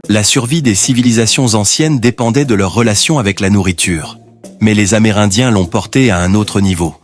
La survie des civilisations anciennes dépendait de leur relation avec la nourriture. Mais les Amérindiens l'ont portée à un autre niveau.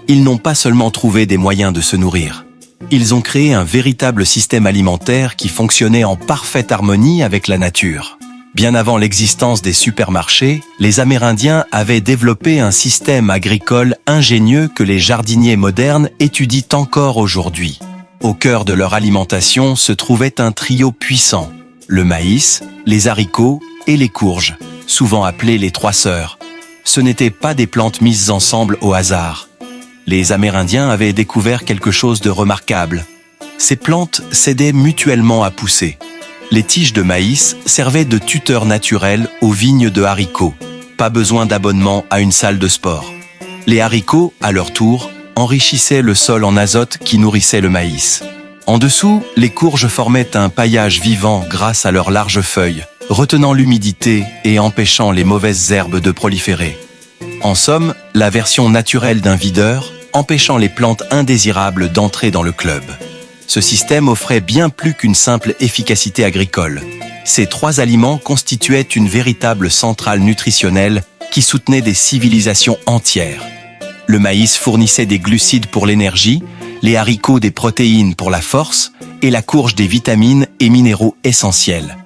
Ils n'ont pas seulement trouvé des moyens de se nourrir. Ils ont créé un véritable système alimentaire qui fonctionnait en parfaite harmonie avec la nature. Bien avant l'existence des supermarchés, les Amérindiens avaient développé un système agricole ingénieux que les jardiniers modernes étudient encore aujourd'hui. Au cœur de leur alimentation se trouvait un trio puissant: le maïs, les haricots et les courges, souvent appelées les trois sœurs. Ce n'étaient pas des plantes mises ensemble au hasard. Les Amérindiens avaient découvert quelque chose de remarquable. Ces plantes s'aidaient mutuellement à pousser. Les tiges de maïs servaient de tuteurs naturels aux vignes de haricots. Pas besoin d'abonnement à une salle de sport. Les haricots, à leur tour, enrichissaient le sol en azote qui nourrissait le maïs. En dessous, les courges formaient un paillage vivant grâce à leurs larges feuilles, retenant l'humidité et empêchant les mauvaises herbes de proliférer. En somme, la version naturelle d'un videur, empêchant les plantes indésirables d'entrer dans le club. Ce système offrait bien plus qu'une simple efficacité agricole. Ces trois aliments constituaient une véritable centrale nutritionnelle qui soutenait des civilisations entières. Le maïs fournissait des glucides pour l'énergie, les haricots des protéines pour la force et la courge des vitamines et minéraux essentiels.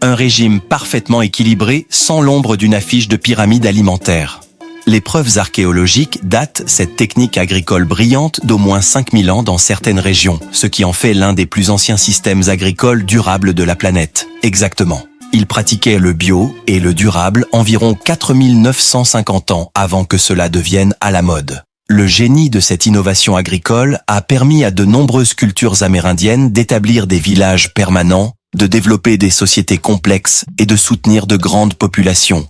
Un régime parfaitement équilibré sans l'ombre d'une affiche de pyramide alimentaire. Les preuves archéologiques datent cette technique agricole brillante d'au moins 5000 ans dans certaines régions, ce qui en fait l'un des plus anciens systèmes agricoles durables de la planète. Exactement. Ils pratiquaient le bio et le durable environ 4950 ans avant que cela devienne à la mode. Le génie de cette innovation agricole a permis à de nombreuses cultures amérindiennes d'établir des villages permanents, de développer des sociétés complexes et de soutenir de grandes populations.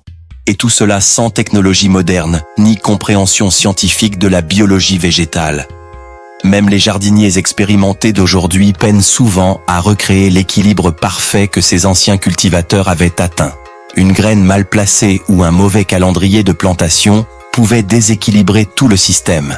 Et tout cela sans technologie moderne, ni compréhension scientifique de la biologie végétale. Même les jardiniers expérimentés d'aujourd'hui peinent souvent à recréer l'équilibre parfait que ces anciens cultivateurs avaient atteint. Une graine mal placée ou un mauvais calendrier de plantation pouvait déséquilibrer tout le système.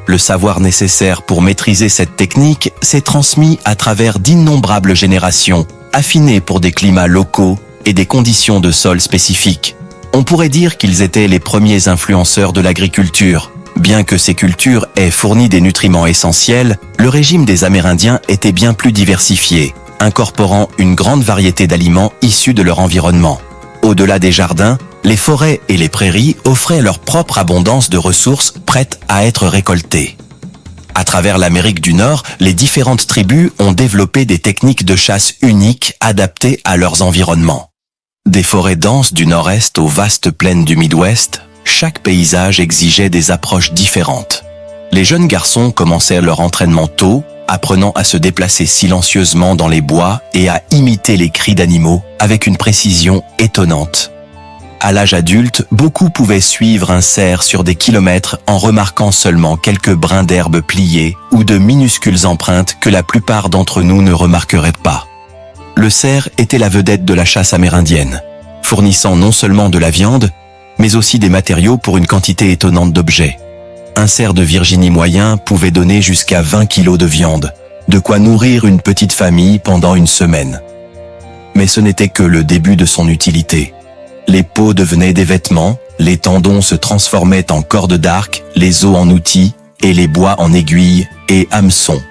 Le savoir nécessaire pour maîtriser cette technique s'est transmis à travers d'innombrables générations, affinées pour des climats locaux et des conditions de sol spécifiques. On pourrait dire qu'ils étaient les premiers influenceurs de l'agriculture. Bien que ces cultures aient fourni des nutriments essentiels, le régime des Amérindiens était bien plus diversifié, incorporant une grande variété d'aliments issus de leur environnement. Au-delà des jardins, les forêts et les prairies offraient leur propre abondance de ressources prêtes à être récoltées. À travers l'Amérique du Nord, les différentes tribus ont développé des techniques de chasse uniques adaptées à leurs environnements. Des forêts denses du nord-est aux vastes plaines du Midwest, chaque paysage exigeait des approches différentes. Les jeunes garçons commençaient leur entraînement tôt, apprenant à se déplacer silencieusement dans les bois et à imiter les cris d'animaux avec une précision étonnante. À l'âge adulte, beaucoup pouvaient suivre un cerf sur des kilomètres en remarquant seulement quelques brins d'herbe pliés ou de minuscules empreintes que la plupart d'entre nous ne remarqueraient pas. Le cerf était la vedette de la chasse amérindienne, fournissant non seulement de la viande, mais aussi des matériaux pour une quantité étonnante d'objets. Un cerf de Virginie moyen pouvait donner jusqu'à 20 kilos de viande, de quoi nourrir une petite famille pendant une semaine. Mais ce n'était que le début de son utilité. Les peaux devenaient des vêtements, les tendons se transformaient en cordes d'arc, les os en outils, et les bois en aiguilles et hameçons.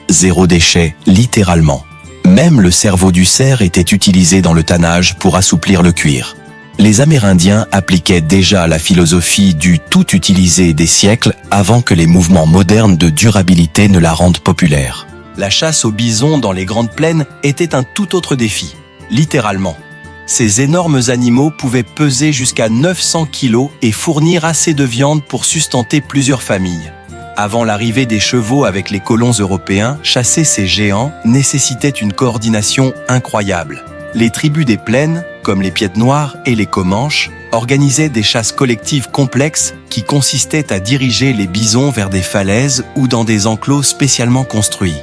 Zéro déchet, littéralement. Même le cerveau du cerf était utilisé dans le tannage pour assouplir le cuir. Les Amérindiens appliquaient déjà la philosophie du tout utiliser des siècles avant que les mouvements modernes de durabilité ne la rendent populaire. La chasse au bison dans les grandes plaines était un tout autre défi, littéralement. Ces énormes animaux pouvaient peser jusqu'à 900 kilos et fournir assez de viande pour sustenter plusieurs familles. Avant l'arrivée des chevaux avec les colons européens, chasser ces géants nécessitait une coordination incroyable. Les tribus des plaines, comme les Pied-Noirs et les Comanches, organisaient des chasses collectives complexes qui consistaient à diriger les bisons vers des falaises ou dans des enclos spécialement construits.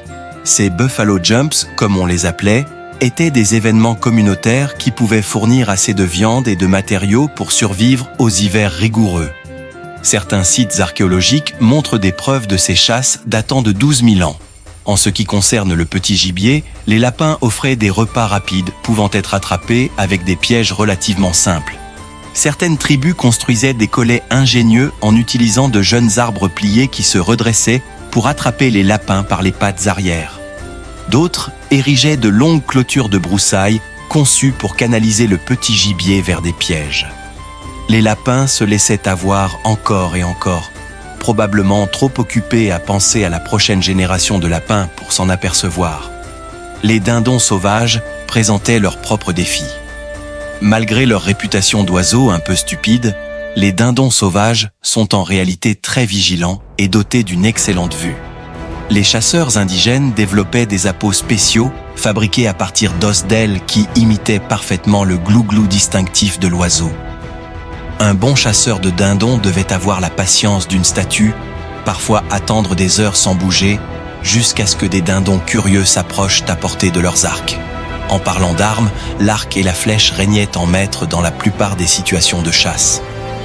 Ces Buffalo Jumps, comme on les appelait, étaient des événements communautaires qui pouvaient fournir assez de viande et de matériaux pour survivre aux hivers rigoureux. Certains sites archéologiques montrent des preuves de ces chasses datant de 12 000 ans. En ce qui concerne le petit gibier, les lapins offraient des repas rapides pouvant être attrapés avec des pièges relativement simples. Certaines tribus construisaient des collets ingénieux en utilisant de jeunes arbres pliés qui se redressaient pour attraper les lapins par les pattes arrière. D'autres érigeaient de longues clôtures de broussailles conçues pour canaliser le petit gibier vers des pièges. Les lapins se laissaient avoir encore et encore, probablement trop occupés à penser à la prochaine génération de lapins pour s'en apercevoir. Les dindons sauvages présentaient leurs propres défis. Malgré leur réputation d'oiseaux un peu stupides, les dindons sauvages sont en réalité très vigilants et dotés d'une excellente vue. Les chasseurs indigènes développaient des appâts spéciaux fabriqués à partir d'os d'ailes qui imitaient parfaitement le glou-glou distinctif de l'oiseau. Un bon chasseur de dindons devait avoir la patience d'une statue, parfois attendre des heures sans bouger, jusqu'à ce que des dindons curieux s'approchent à portée de leurs arcs. En parlant d'armes, l'arc et la flèche régnaient en maître dans la plupart des situations de chasse.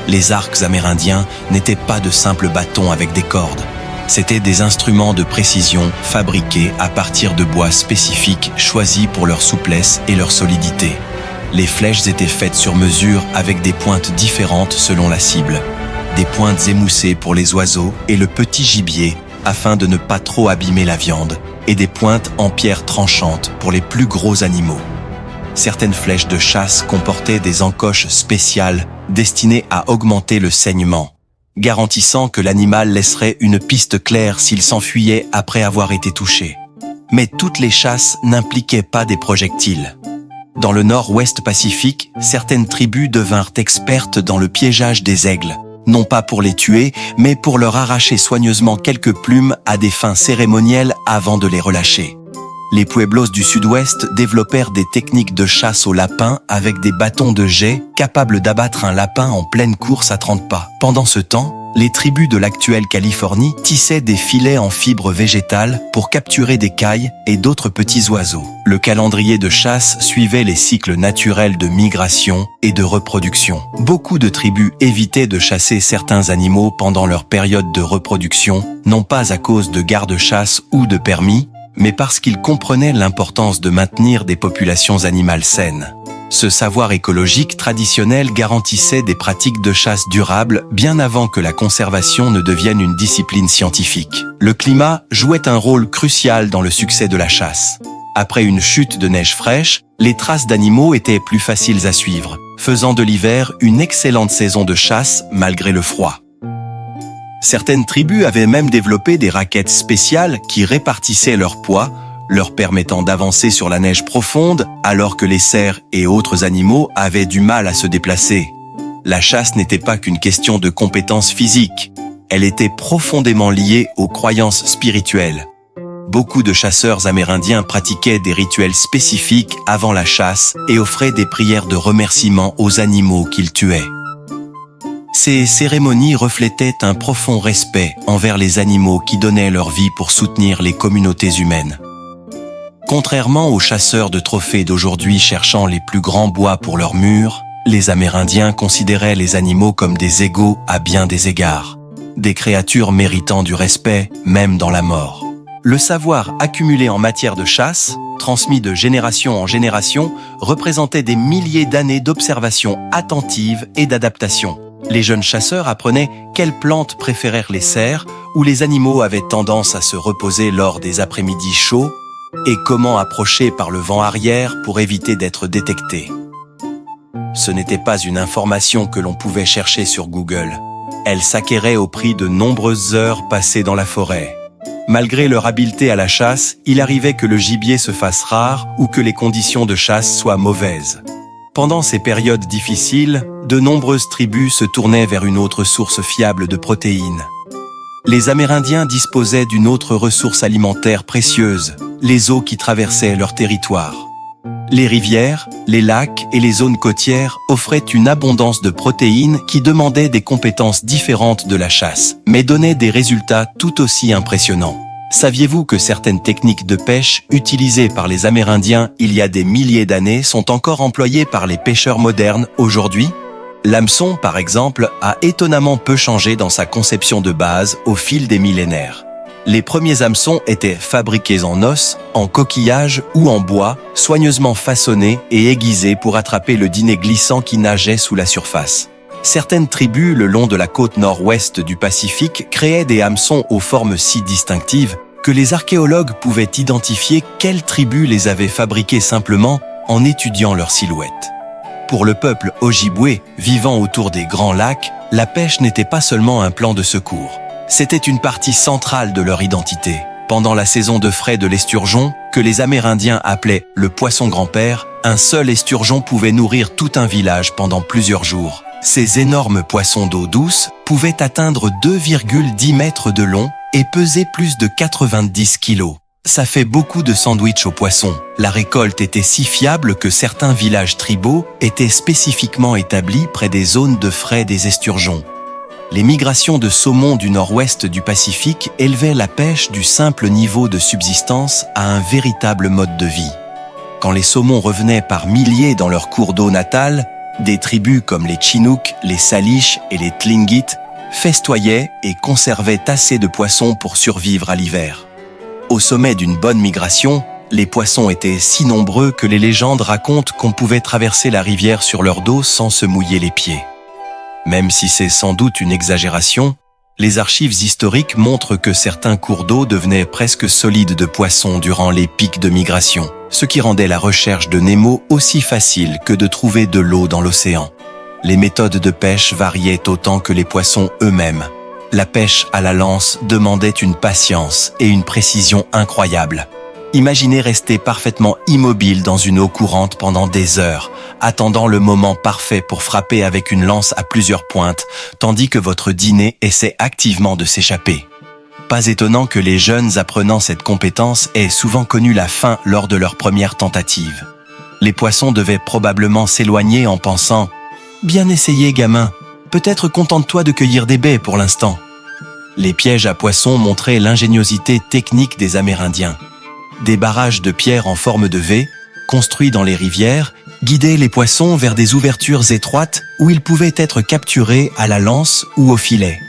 Les arcs amérindiens n'étaient pas de simples bâtons avec des cordes. C'étaient des instruments de précision fabriqués à partir de bois spécifiques choisis pour leur souplesse et leur solidité. Les flèches étaient faites sur mesure avec des pointes différentes selon la cible. Des pointes émoussées pour les oiseaux et le petit gibier afin de ne pas trop abîmer la viande, et des pointes en pierre tranchante pour les plus gros animaux. Certaines flèches de chasse comportaient des encoches spéciales destinées à augmenter le saignement, garantissant que l'animal laisserait une piste claire s'il s'enfuyait après avoir été touché. Mais toutes les chasses n'impliquaient pas des projectiles. Dans le nord-ouest Pacifique, certaines tribus devinrent expertes dans le piégeage des aigles, non pas pour les tuer, mais pour leur arracher soigneusement quelques plumes à des fins cérémonielles avant de les relâcher. Les Pueblos du sud-ouest développèrent des techniques de chasse aux lapins avec des bâtons de jet capables d'abattre un lapin en pleine course à 30 pas. Pendant ce temps, les tribus de l'actuelle Californie tissaient des filets en fibres végétales pour capturer des cailles et d'autres petits oiseaux. Le calendrier de chasse suivait les cycles naturels de migration et de reproduction. Beaucoup de tribus évitaient de chasser certains animaux pendant leur période de reproduction, non pas à cause de garde-chasse ou de permis, mais parce qu'ils comprenaient l'importance de maintenir des populations animales saines. Ce savoir écologique traditionnel garantissait des pratiques de chasse durables bien avant que la conservation ne devienne une discipline scientifique. Le climat jouait un rôle crucial dans le succès de la chasse. Après une chute de neige fraîche, les traces d'animaux étaient plus faciles à suivre, faisant de l'hiver une excellente saison de chasse malgré le froid. Certaines tribus avaient même développé des raquettes spéciales qui répartissaient leur poids, leur permettant d'avancer sur la neige profonde alors que les cerfs et autres animaux avaient du mal à se déplacer. La chasse n'était pas qu'une question de compétences physiques, elle était profondément liée aux croyances spirituelles. Beaucoup de chasseurs amérindiens pratiquaient des rituels spécifiques avant la chasse et offraient des prières de remerciement aux animaux qu'ils tuaient. Ces cérémonies reflétaient un profond respect envers les animaux qui donnaient leur vie pour soutenir les communautés humaines. Contrairement aux chasseurs de trophées d'aujourd'hui cherchant les plus grands bois pour leurs murs, les Amérindiens considéraient les animaux comme des égaux à bien des égards, des créatures méritant du respect, même dans la mort. Le savoir accumulé en matière de chasse, transmis de génération en génération, représentait des milliers d'années d'observation attentive et d'adaptation. Les jeunes chasseurs apprenaient quelles plantes préférèrent les cerfs, où les animaux avaient tendance à se reposer lors des après-midi chauds, et comment approcher par le vent arrière pour éviter d'être détecté. Ce n'était pas une information que l'on pouvait chercher sur Google. Elle s'acquérait au prix de nombreuses heures passées dans la forêt. Malgré leur habileté à la chasse, il arrivait que le gibier se fasse rare ou que les conditions de chasse soient mauvaises. Pendant ces périodes difficiles, de nombreuses tribus se tournaient vers une autre source fiable de protéines. Les Amérindiens disposaient d'une autre ressource alimentaire précieuse, les eaux qui traversaient leur territoire. Les rivières, les lacs et les zones côtières offraient une abondance de protéines qui demandaient des compétences différentes de la chasse, mais donnaient des résultats tout aussi impressionnants. Saviez-vous que certaines techniques de pêche utilisées par les Amérindiens il y a des milliers d'années sont encore employées par les pêcheurs modernes aujourd'hui? L'hameçon, par exemple, a étonnamment peu changé dans sa conception de base au fil des millénaires. Les premiers hameçons étaient fabriqués en os, en coquillage ou en bois, soigneusement façonnés et aiguisés pour attraper le dîner glissant qui nageait sous la surface. Certaines tribus le long de la côte nord-ouest du Pacifique créaient des hameçons aux formes si distinctives que les archéologues pouvaient identifier quelles tribus les avaient fabriqués simplement en étudiant leur silhouette. Pour le peuple Ojibwé, vivant autour des grands lacs, la pêche n'était pas seulement un plan de secours. C'était une partie centrale de leur identité. Pendant la saison de frai de l'esturgeon, que les Amérindiens appelaient le poisson grand-père, un seul esturgeon pouvait nourrir tout un village pendant plusieurs jours. Ces énormes poissons d'eau douce pouvaient atteindre 2,10 mètres de long et peser plus de 90 kilos. Ça fait beaucoup de sandwichs aux poissons. La récolte était si fiable que certains villages tribaux étaient spécifiquement établis près des zones de frai des esturgeons. Les migrations de saumons du nord-ouest du Pacifique élevaient la pêche du simple niveau de subsistance à un véritable mode de vie. Quand les saumons revenaient par milliers dans leur cours d'eau natal, des tribus comme les Chinooks, les Salish et les Tlingit festoyaient et conservaient assez de poissons pour survivre à l'hiver. Au sommet d'une bonne migration, les poissons étaient si nombreux que les légendes racontent qu'on pouvait traverser la rivière sur leur dos sans se mouiller les pieds. Même si c'est sans doute une exagération, les archives historiques montrent que certains cours d'eau devenaient presque solides de poissons durant les pics de migration, ce qui rendait la recherche de Nemo aussi facile que de trouver de l'eau dans l'océan. Les méthodes de pêche variaient autant que les poissons eux-mêmes. La pêche à la lance demandait une patience et une précision incroyables. Imaginez rester parfaitement immobile dans une eau courante pendant des heures, attendant le moment parfait pour frapper avec une lance à plusieurs pointes, tandis que votre dîner essaie activement de s'échapper. Pas étonnant que les jeunes apprenant cette compétence aient souvent connu la faim lors de leur première tentative. Les poissons devaient probablement s'éloigner en pensant « Bien essayé, gamin, peut-être contente-toi de cueillir des baies pour l'instant. » Les pièges à poissons montraient l'ingéniosité technique des Amérindiens. Des barrages de pierre en forme de V, construits dans les rivières, guidaient les poissons vers des ouvertures étroites où ils pouvaient être capturés à la lance ou au filet.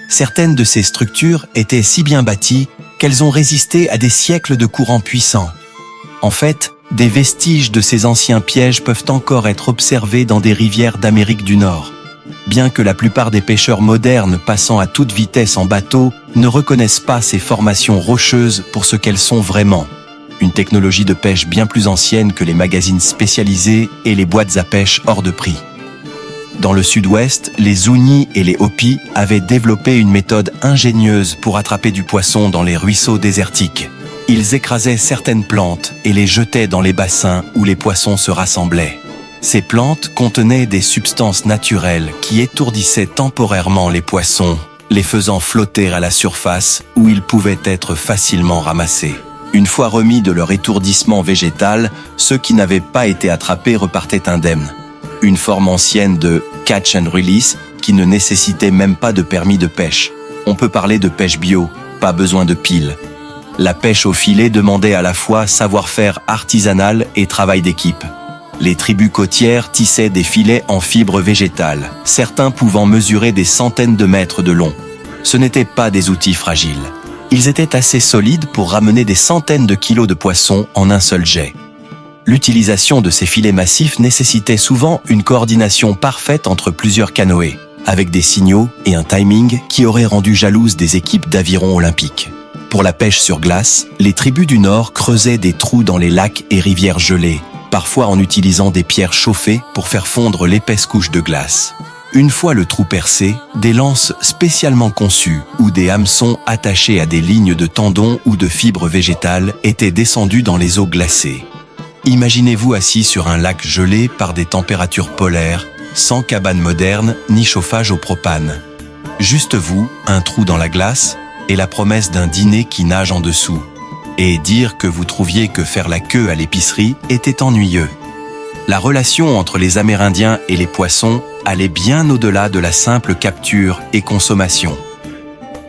Certaines de ces structures étaient si bien bâties qu'elles ont résisté à des siècles de courants puissants. En fait, des vestiges de ces anciens pièges peuvent encore être observés dans des rivières d'Amérique du Nord. Bien que la plupart des pêcheurs modernes passant à toute vitesse en bateau ne reconnaissent pas ces formations rocheuses pour ce qu'elles sont vraiment. Une technologie de pêche bien plus ancienne que les magazines spécialisés et les boîtes à pêche hors de prix. Dans le sud-ouest, les Zuni et les Hopis avaient développé une méthode ingénieuse pour attraper du poisson dans les ruisseaux désertiques. Ils écrasaient certaines plantes et les jetaient dans les bassins où les poissons se rassemblaient. Ces plantes contenaient des substances naturelles qui étourdissaient temporairement les poissons, les faisant flotter à la surface où ils pouvaient être facilement ramassés. Une fois remis de leur étourdissement végétal, ceux qui n'avaient pas été attrapés repartaient indemnes. Une forme ancienne de catch and release qui ne nécessitait même pas de permis de pêche. On peut parler de pêche bio, pas besoin de piles. La pêche au filet demandait à la fois savoir-faire artisanal et travail d'équipe. Les tribus côtières tissaient des filets en fibres végétales, certains pouvant mesurer des centaines de mètres de long. Ce n'étaient pas des outils fragiles. Ils étaient assez solides pour ramener des centaines de kilos de poissons en un seul jet. L'utilisation de ces filets massifs nécessitait souvent une coordination parfaite entre plusieurs canoës, avec des signaux et un timing qui auraient rendu jalouses des équipes d'aviron olympiques. Pour la pêche sur glace, les tribus du Nord creusaient des trous dans les lacs et rivières gelées, parfois en utilisant des pierres chauffées pour faire fondre l'épaisse couche de glace. Une fois le trou percé, des lances spécialement conçues ou des hameçons attachés à des lignes de tendons ou de fibres végétales étaient descendus dans les eaux glacées. Imaginez-vous assis sur un lac gelé par des températures polaires, sans cabane moderne ni chauffage au propane. Juste vous, un trou dans la glace et la promesse d'un dîner qui nage en dessous. Et dire que vous trouviez que faire la queue à l'épicerie était ennuyeux. La relation entre les Amérindiens et les poissons allait bien au-delà de la simple capture et consommation.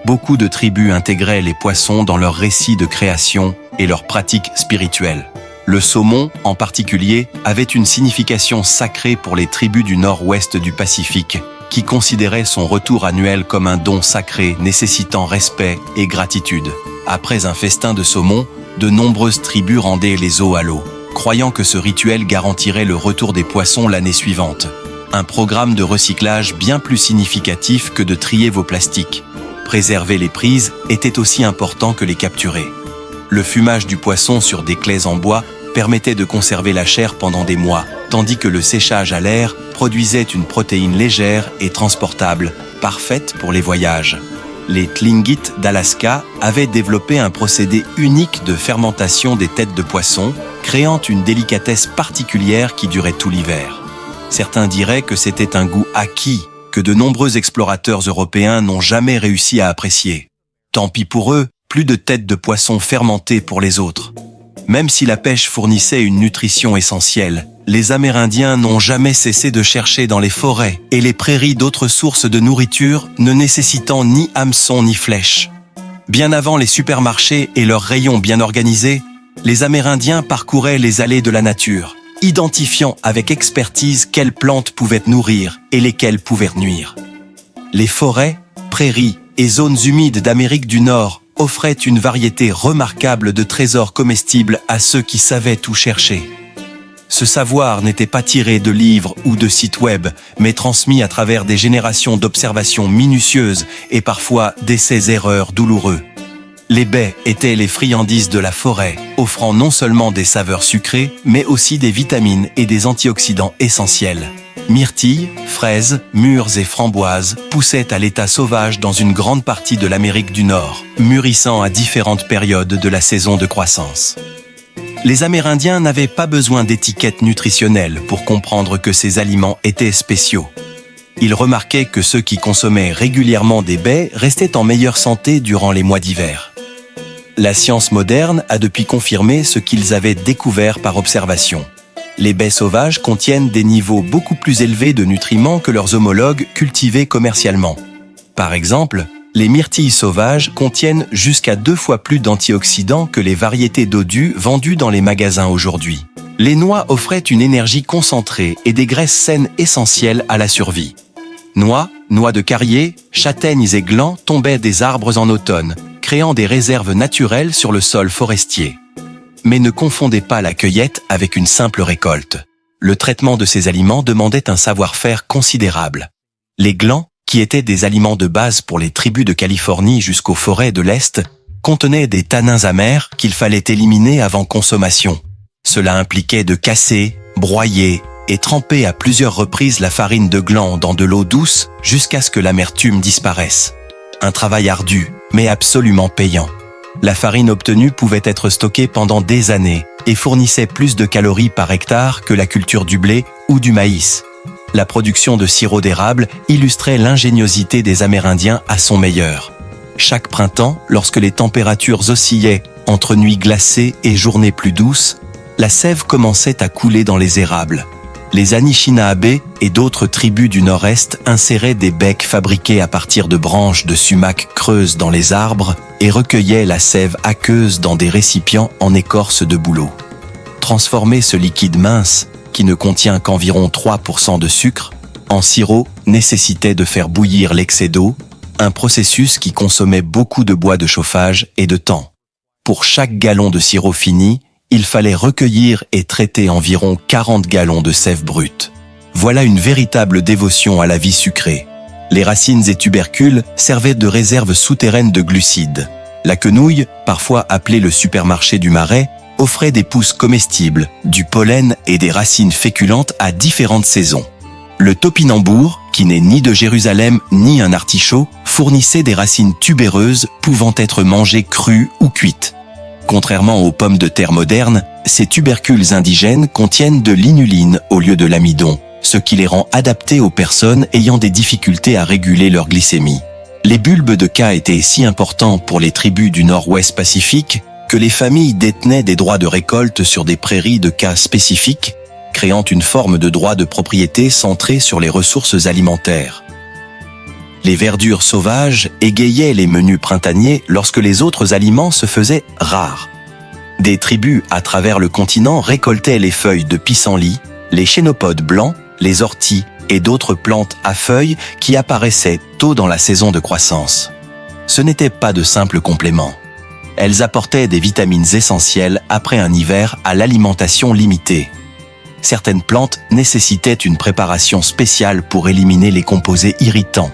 beaucoup de tribus intégraient les poissons dans leurs récits de création et leurs pratiques spirituelles. Le saumon, en particulier, avait une signification sacrée pour les tribus du nord-ouest du Pacifique, qui considéraient son retour annuel comme un don sacré nécessitant respect et gratitude. Après un festin de saumon, de nombreuses tribus rendaient les os à l'eau, croyant que ce rituel garantirait le retour des poissons l'année suivante. Un programme de recyclage bien plus significatif que de trier vos plastiques. Préserver les prises était aussi important que les capturer. Le fumage du poisson sur des claies en bois permettait de conserver la chair pendant des mois, tandis que le séchage à l'air produisait une protéine légère et transportable, parfaite pour les voyages. Les Tlingits d'Alaska avaient développé un procédé unique de fermentation des têtes de poisson, créant une délicatesse particulière qui durait tout l'hiver. Certains diraient que c'était un goût acquis, que de nombreux explorateurs européens n'ont jamais réussi à apprécier. Tant pis pour eux, plus de têtes de poisson fermentées pour les autres. Même si la pêche fournissait une nutrition essentielle, les Amérindiens n'ont jamais cessé de chercher dans les forêts et les prairies d'autres sources de nourriture ne nécessitant ni hameçons ni flèches. Bien avant les supermarchés et leurs rayons bien organisés, les Amérindiens parcouraient les allées de la nature, identifiant avec expertise quelles plantes pouvaient nourrir et lesquelles pouvaient nuire. Les forêts, prairies et zones humides d'Amérique du Nord offrait une variété remarquable de trésors comestibles à ceux qui savaient où chercher. Ce savoir n'était pas tiré de livres ou de sites web, mais transmis à travers des générations d'observations minutieuses et parfois d'essais-erreurs douloureux. Les baies étaient les friandises de la forêt, offrant non seulement des saveurs sucrées, mais aussi des vitamines et des antioxydants essentiels. Myrtilles, fraises, mûres et framboises poussaient à l'état sauvage dans une grande partie de l'Amérique du Nord, mûrissant à différentes périodes de la saison de croissance. Les Amérindiens n'avaient pas besoin d'étiquettes nutritionnelles pour comprendre que ces aliments étaient spéciaux. Ils remarquaient que ceux qui consommaient régulièrement des baies restaient en meilleure santé durant les mois d'hiver. La science moderne a depuis confirmé ce qu'ils avaient découvert par observation. Les baies sauvages contiennent des niveaux beaucoup plus élevés de nutriments que leurs homologues cultivés commercialement. Par exemple, les myrtilles sauvages contiennent jusqu'à 2 fois plus d'antioxydants que les variétés dodus vendues dans les magasins aujourd'hui. Les noix offraient une énergie concentrée et des graisses saines essentielles à la survie. Noix de carrier, châtaignes et glands tombaient des arbres en automne, créant des réserves naturelles sur le sol forestier. Mais ne confondez pas la cueillette avec une simple récolte. Le traitement de ces aliments demandait un savoir-faire considérable. Les glands, qui étaient des aliments de base pour les tribus de Californie jusqu'aux forêts de l'Est, contenaient des tanins amers qu'il fallait éliminer avant consommation. Cela impliquait de casser, broyer et tremper à plusieurs reprises la farine de gland dans de l'eau douce jusqu'à ce que l'amertume disparaisse. Un travail ardu, mais absolument payant. La farine obtenue pouvait être stockée pendant des années et fournissait plus de calories par hectare que la culture du blé ou du maïs. La production de sirop d'érable illustrait l'ingéniosité des Amérindiens à son meilleur. Chaque printemps, lorsque les températures oscillaient entre nuits glacées et journées plus douces, la sève commençait à couler dans les érables. Les Anishinaabe et d'autres tribus du nord-est inséraient des becs fabriqués à partir de branches de sumac creuses dans les arbres et recueillaient la sève aqueuse dans des récipients en écorce de bouleau. Transformer ce liquide mince, qui ne contient qu'environ 3% de sucre, en sirop nécessitait de faire bouillir l'excès d'eau, un processus qui consommait beaucoup de bois de chauffage et de temps. Pour chaque gallon de sirop fini, il fallait recueillir et traiter environ 40 gallons de sève brute. Voilà une véritable dévotion à la vie sucrée. Les racines et tubercules servaient de réserve souterraine de glucides. La quenouille, parfois appelée le supermarché du Marais, offrait des pousses comestibles, du pollen et des racines féculentes à différentes saisons. Le topinambour, qui n'est ni de Jérusalem ni un artichaut, fournissait des racines tubéreuses pouvant être mangées crues ou cuites. Contrairement aux pommes de terre modernes, ces tubercules indigènes contiennent de l'inuline au lieu de l'amidon, ce qui les rend adaptés aux personnes ayant des difficultés à réguler leur glycémie. Les bulbes de cas étaient si importants pour les tribus du Nord-Ouest Pacifique que les familles détenaient des droits de récolte sur des prairies de cas spécifiques, créant une forme de droit de propriété centré sur les ressources alimentaires. Les verdures sauvages égayaient les menus printaniers lorsque les autres aliments se faisaient rares. Des tribus à travers le continent récoltaient les feuilles de pissenlit, les chénopodes blancs, les orties et d'autres plantes à feuilles qui apparaissaient tôt dans la saison de croissance. Ce n'étaient pas de simples compléments. Elles apportaient des vitamines essentielles après un hiver à l'alimentation limitée. Certaines plantes nécessitaient une préparation spéciale pour éliminer les composés irritants.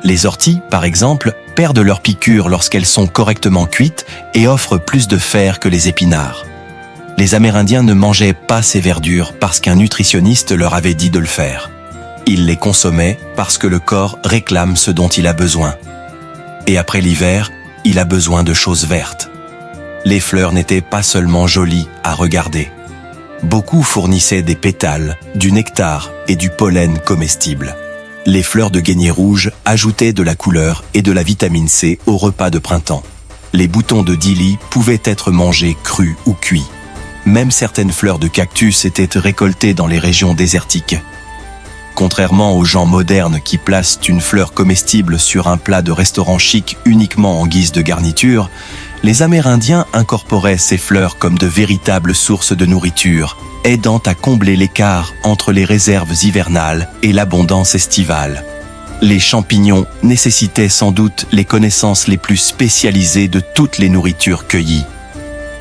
Les orties, par exemple, perdent leur piqûre lorsqu'elles sont correctement cuites et offrent plus de fer que les épinards. Les Amérindiens ne mangeaient pas ces verdures parce qu'un nutritionniste leur avait dit de le faire. Ils les consommaient parce que le corps réclame ce dont il a besoin. Et après l'hiver, il a besoin de choses vertes. Les fleurs n'étaient pas seulement jolies à regarder. Beaucoup fournissaient des pétales, du nectar et du pollen comestible. Les fleurs de guennier rouge ajoutaient de la couleur et de la vitamine C au repas de printemps. Les boutons de dili pouvaient être mangés crus ou cuits. Même certaines fleurs de cactus étaient récoltées dans les régions désertiques. Contrairement aux gens modernes qui placent une fleur comestible sur un plat de restaurant chic uniquement en guise de garniture, les Amérindiens incorporaient ces fleurs comme de véritables sources de nourriture, aidant à combler l'écart entre les réserves hivernales et l'abondance estivale. Les champignons nécessitaient sans doute les connaissances les plus spécialisées de toutes les nourritures cueillies.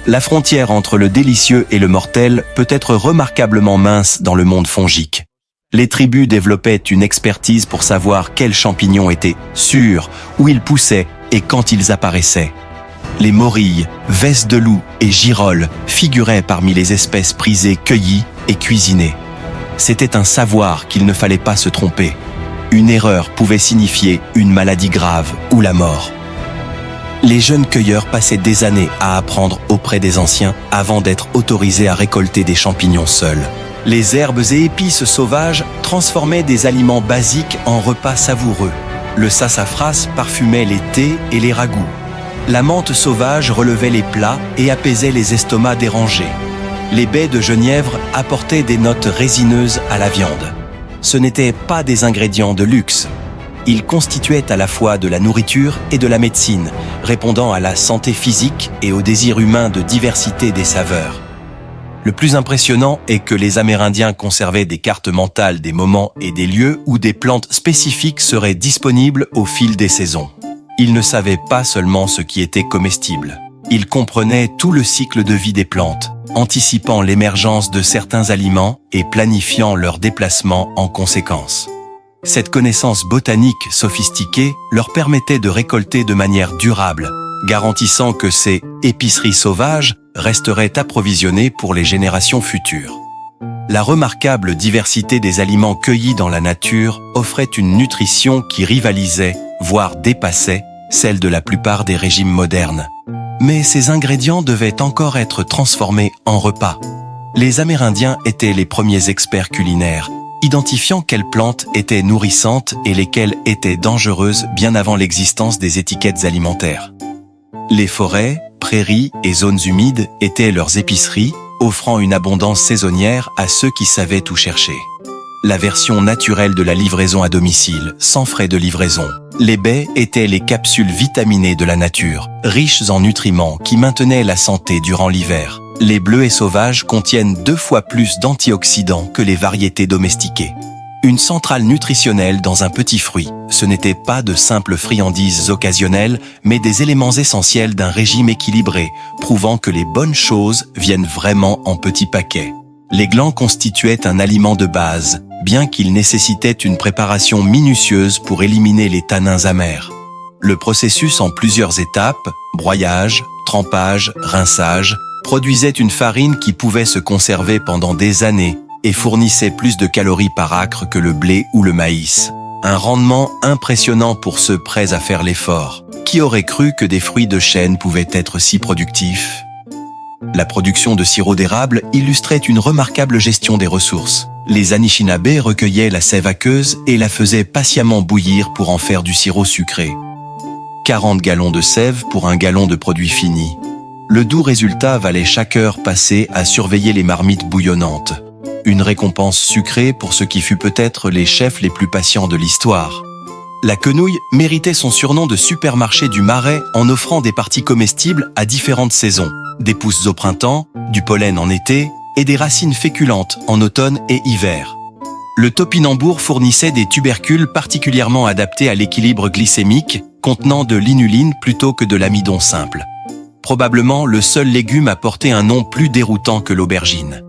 La frontière entre le délicieux et le mortel peut être remarquablement mince dans le monde fongique. Les tribus développaient une expertise pour savoir quels champignons étaient sûrs, où ils poussaient et quand ils apparaissaient. Les morilles, vesses de loup et girolles figuraient parmi les espèces prisées cueillies et cuisinées. C'était un savoir qu'il ne fallait pas se tromper. Une erreur pouvait signifier une maladie grave ou la mort. Les jeunes cueilleurs passaient des années à apprendre auprès des anciens avant d'être autorisés à récolter des champignons seuls. Les herbes et épices sauvages transformaient des aliments basiques en repas savoureux. Le sassafras parfumait les thés et les ragoûts. La menthe sauvage relevait les plats et apaisait les estomacs dérangés. Les baies de genièvre apportaient des notes résineuses à la viande. Ce n'étaient pas des ingrédients de luxe. Ils constituaient à la fois de la nourriture et de la médecine, répondant à la santé physique et au désir humain de diversité des saveurs. Le plus impressionnant est que les Amérindiens conservaient des cartes mentales des moments et des lieux où des plantes spécifiques seraient disponibles au fil des saisons. Ils ne savaient pas seulement ce qui était comestible. Ils comprenaient tout le cycle de vie des plantes, anticipant l'émergence de certains aliments et planifiant leur déplacement en conséquence. Cette connaissance botanique sophistiquée leur permettait de récolter de manière durable, garantissant que ces épiceries sauvages resteraient approvisionnées pour les générations futures. La remarquable diversité des aliments cueillis dans la nature offrait une nutrition qui rivalisait, voire dépassait, celle de la plupart des régimes modernes. Mais ces ingrédients devaient encore être transformés en repas. Les Amérindiens étaient les premiers experts culinaires, identifiant quelles plantes étaient nourrissantes et lesquelles étaient dangereuses bien avant l'existence des étiquettes alimentaires. Les forêts, prairies et zones humides étaient leurs épiceries, offrant une abondance saisonnière à ceux qui savaient où chercher. La version naturelle de la livraison à domicile, sans frais de livraison. Les baies étaient les capsules vitaminées de la nature, riches en nutriments qui maintenaient la santé durant l'hiver. Les bleuets sauvages contiennent 2 fois plus d'antioxydants que les variétés domestiquées. Une centrale nutritionnelle dans un petit fruit, ce n'était pas de simples friandises occasionnelles, mais des éléments essentiels d'un régime équilibré, prouvant que les bonnes choses viennent vraiment en petits paquets. Les glands constituaient un aliment de base, bien qu'il nécessitait une préparation minutieuse pour éliminer les tanins amers. Le processus en plusieurs étapes, broyage, trempage, rinçage, produisait une farine qui pouvait se conserver pendant des années et fournissait plus de calories par acre que le blé ou le maïs. Un rendement impressionnant pour ceux prêts à faire l'effort. Qui aurait cru que des fruits de chêne pouvaient être si productifs? La production de sirop d'érable illustrait une remarquable gestion des ressources. Les Anishinabés recueillaient la sève aqueuse et la faisaient patiemment bouillir pour en faire du sirop sucré. 40 gallons de sève pour 1 gallon de produit fini. Le doux résultat valait chaque heure passée à surveiller les marmites bouillonnantes. Une récompense sucrée pour ce qui fut peut-être les chefs les plus patients de l'histoire. La quenouille méritait son surnom de supermarché du Marais en offrant des parties comestibles à différentes saisons, des pousses au printemps, du pollen en été et des racines féculentes en automne et hiver. Le topinambour fournissait des tubercules particulièrement adaptés à l'équilibre glycémique, contenant de l'inuline plutôt que de l'amidon simple. Probablement le seul légume à porter un nom plus déroutant que l'aubergine.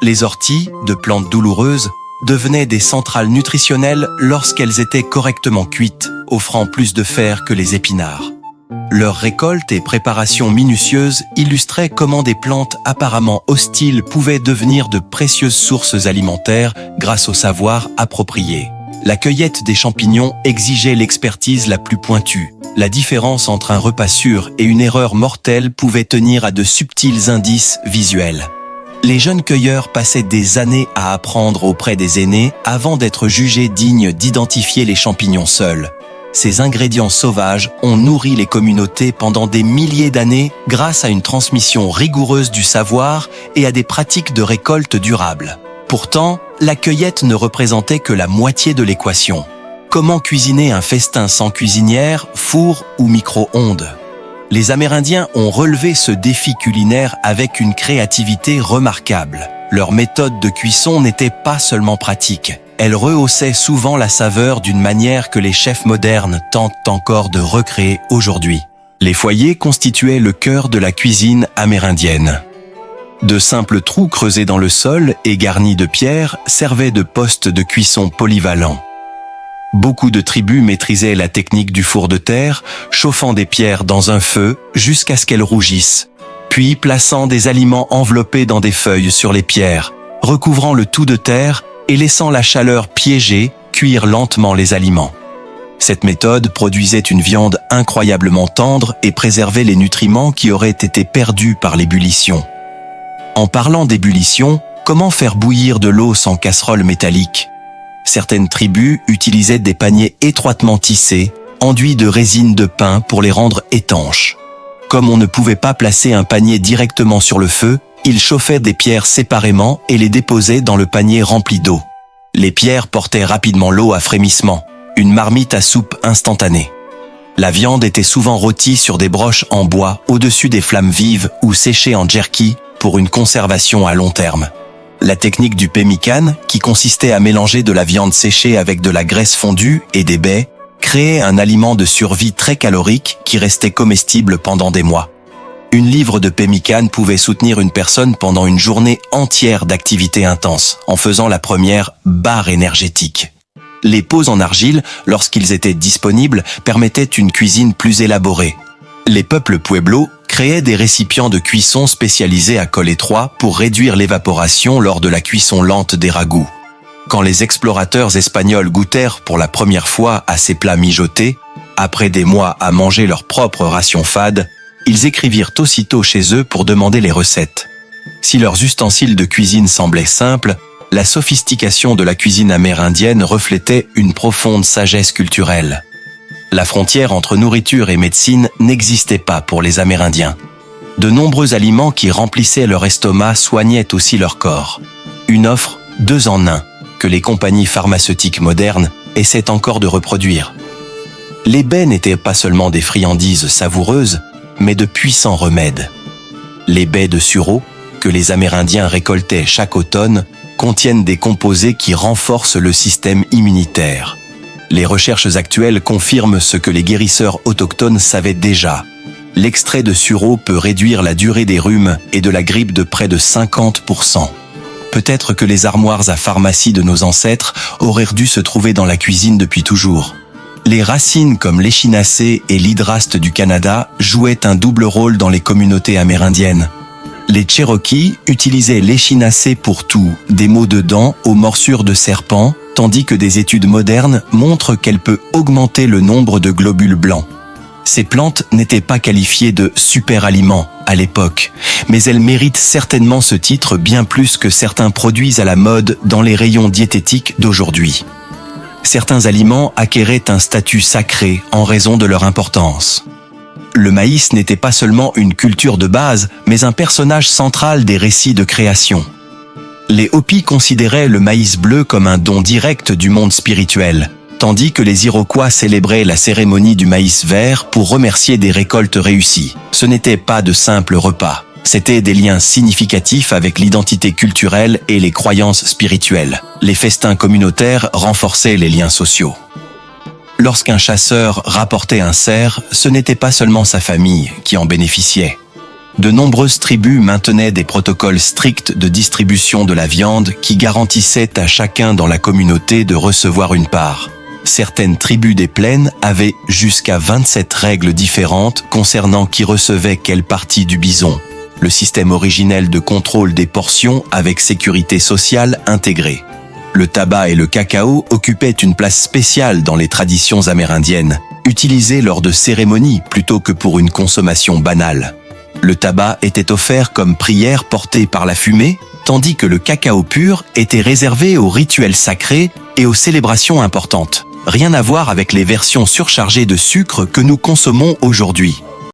Les orties, de plantes douloureuses, devenaient des centrales nutritionnelles lorsqu'elles étaient correctement cuites, offrant plus de fer que les épinards. Leur récolte et préparation minutieuse illustraient comment des plantes apparemment hostiles pouvaient devenir de précieuses sources alimentaires grâce au savoir approprié. La cueillette des champignons exigeait l'expertise la plus pointue. La différence entre un repas sûr et une erreur mortelle pouvait tenir à de subtils indices visuels. Les jeunes cueilleurs passaient des années à apprendre auprès des aînés avant d'être jugés dignes d'identifier les champignons seuls. Ces ingrédients sauvages ont nourri les communautés pendant des milliers d'années grâce à une transmission rigoureuse du savoir et à des pratiques de récolte durables. Pourtant, la cueillette ne représentait que la moitié de l'équation. Comment cuisiner un festin sans cuisinière, four ou micro-ondes ? Les Amérindiens ont relevé ce défi culinaire avec une créativité remarquable. Leur méthode de cuisson n'était pas seulement pratique. Elle rehaussait souvent la saveur d'une manière que les chefs modernes tentent encore de recréer aujourd'hui. Les foyers constituaient le cœur de la cuisine amérindienne. De simples trous creusés dans le sol et garnis de pierres servaient de postes de cuisson polyvalents. Beaucoup de tribus maîtrisaient la technique du four de terre, chauffant des pierres dans un feu jusqu'à ce qu'elles rougissent, puis plaçant des aliments enveloppés dans des feuilles sur les pierres, recouvrant le tout de terre et laissant la chaleur piéger, cuire lentement les aliments. Cette méthode produisait une viande incroyablement tendre et préservait les nutriments qui auraient été perdus par l'ébullition. En parlant d'ébullition, comment faire bouillir de l'eau sans casserole métallique ? Certaines tribus utilisaient des paniers étroitement tissés, enduits de résine de pin pour les rendre étanches. Comme on ne pouvait pas placer un panier directement sur le feu, ils chauffaient des pierres séparément et les déposaient dans le panier rempli d'eau. Les pierres portaient rapidement l'eau à frémissement, une marmite à soupe instantanée. La viande était souvent rôtie sur des broches en bois au-dessus des flammes vives ou séchée en jerky pour une conservation à long terme. La technique du pemmican, qui consistait à mélanger de la viande séchée avec de la graisse fondue et des baies, créait un aliment de survie très calorique qui restait comestible pendant des mois. Une livre de pemmican pouvait soutenir une personne pendant une journée entière d'activité intense, en faisant la première barre énergétique. Les pots en argile, lorsqu'ils étaient disponibles, permettaient une cuisine plus élaborée. Les peuples pueblos créaient des récipients de cuisson spécialisés à col étroit pour réduire l'évaporation lors de la cuisson lente des ragoûts. Quand les explorateurs espagnols goûtèrent pour la première fois à ces plats mijotés, après des mois à manger leur propre ration fade, ils écrivirent aussitôt chez eux pour demander les recettes. Si leurs ustensiles de cuisine semblaient simples, la sophistication de la cuisine amérindienne reflétait une profonde sagesse culturelle. La frontière entre nourriture et médecine n'existait pas pour les Amérindiens. De nombreux aliments qui remplissaient leur estomac soignaient aussi leur corps. Une offre 2 en 1 que les compagnies pharmaceutiques modernes essaient encore de reproduire. Les baies n'étaient pas seulement des friandises savoureuses, mais de puissants remèdes. Les baies de sureau, que les Amérindiens récoltaient chaque automne, contiennent des composés qui renforcent le système immunitaire. Les recherches actuelles confirment ce que les guérisseurs autochtones savaient déjà. L'extrait de sureau peut réduire la durée des rhumes et de la grippe de près de 50%. Peut-être que les armoires à pharmacie de nos ancêtres auraient dû se trouver dans la cuisine depuis toujours. Les racines comme l'échinacée et l'hydraste du Canada jouaient un double rôle dans les communautés amérindiennes. Les Cherokees utilisaient l'échinacée pour tout, des maux de dents aux morsures de serpents, tandis que des études modernes montrent qu'elle peut augmenter le nombre de globules blancs. Ces plantes n'étaient pas qualifiées de super-aliments à l'époque, mais elles méritent certainement ce titre bien plus que certains produits à la mode dans les rayons diététiques d'aujourd'hui. Certains aliments acquéraient un statut sacré en raison de leur importance. Le maïs n'était pas seulement une culture de base, mais un personnage central des récits de création. Les Hopis considéraient le maïs bleu comme un don direct du monde spirituel, tandis que les Iroquois célébraient la cérémonie du maïs vert pour remercier des récoltes réussies. Ce n'était pas de simples repas, c'étaient des liens significatifs avec l'identité culturelle et les croyances spirituelles. Les festins communautaires renforçaient les liens sociaux. Lorsqu'un chasseur rapportait un cerf, ce n'était pas seulement sa famille qui en bénéficiait. De nombreuses tribus maintenaient des protocoles stricts de distribution de la viande qui garantissaient à chacun dans la communauté de recevoir une part. Certaines tribus des plaines avaient jusqu'à 27 règles différentes concernant qui recevait quelle partie du bison. Le système originel de contrôle des portions avec sécurité sociale intégrée. Le tabac et le cacao occupaient une place spéciale dans les traditions amérindiennes, utilisées lors de cérémonies plutôt que pour une consommation banale. Le tabac était offert comme prière portée par la fumée, tandis que le cacao pur était réservé aux rituels sacrés et aux célébrations importantes. Rien à voir avec les versions surchargées de sucre que nous consommons aujourd'hui.